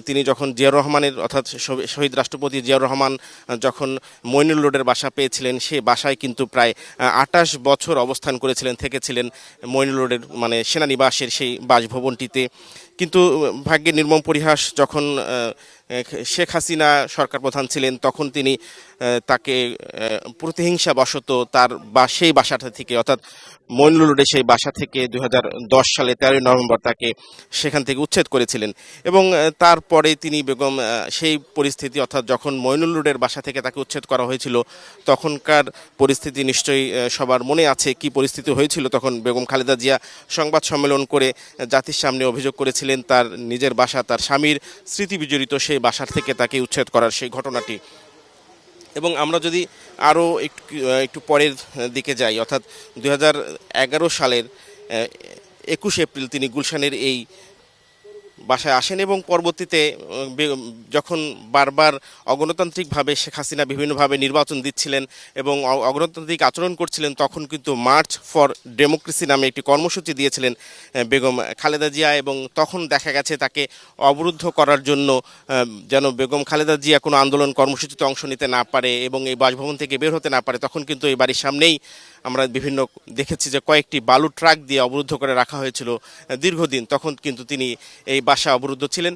তিনি যখন জিয়াউর রহমানের অর্থাৎ শহীদ রাষ্ট্রপতি জিয়াউর রহমান যখন মইনুল রোডের বাসা পেয়েছিলেন, সেই বাসায় কিন্তু প্রায় ২৮ বছর অবস্থান করেছিলেন, থেকেছিলেন মইনুল রোডের মানে সেনানিবাসের সেই বাসভবনটিতে। কিন্তু ভাগ্যের নির্মম পরিহাস, যখন শেখ হাসিনা সরকার প্রধান ছিলেন তখন তিনি তাকে প্রতিহিংসাবশত তার সেই বাসাটা থেকে অর্থাৎ মইনুল রোডে সেই বাসা থেকে ২০১০ সালে ১৩ই নভেম্বর তাকে সেখান থেকে উচ্ছেদ করেছিলেন। এবং তারপরে তিনি বেগম সেই পরিস্থিতি অর্থাৎ যখন মইনুল রোডের বাসা থেকে তাকে উচ্ছেদ করা হয়েছিল তখনকার পরিস্থিতি নিশ্চয়ই সবার মনে আছে কি পরিস্থিতি হয়েছিল। তখন বেগম খালেদা জিয়া সংবাদ সম্মেলন করে জাতির সামনে অভিযোগ করেছিলেন তার নিজের বাসা, তার স্বামীর স্মৃতি বিজড়িত সেই বাসার থেকে তাকে উচ্ছেদ করার সেই ঘটনাটি। এবং আমরা যদি আরও একটু পরের দিকে যাই, অর্থাৎ ২০১১ সালের ২১ এপ্রিল তিনি গুলশানের এই বাসায় আসেন এবং পরবর্তীতে যখন বারবার অগণতান্ত্রিকভাবে শেখ হাসিনা বিভিন্নভাবে নির্বাচন দিচ্ছিলেন এবং অগণতান্ত্রিক আচরণ করছিলেন, তখন কিন্তু মার্চ ফর ডেমোক্রেসি নামে একটি কর্মসূচি দিয়েছিলেন বেগম খালেদা জিয়া। এবং তখন দেখা গেছে তাকে অবরুদ্ধ করার জন্য যেন বেগম খালেদা জিয়া কোনো আন্দোলন কর্মসূচিতে অংশ নিতে না পারে এবং এই বাসভবন থেকে বের হতে না পারে, তখন কিন্তু এই বাড়ির সামনেই আমরা বিভিন্ন দেখেছি যে কয়েকটি বালু ট্রাক দিয়ে অবরুদ্ধ করে রাখা হয়েছিল দীর্ঘদিন। তখন কিন্তু তিনি এই বাসা অবরুদ্ধ ছিলেন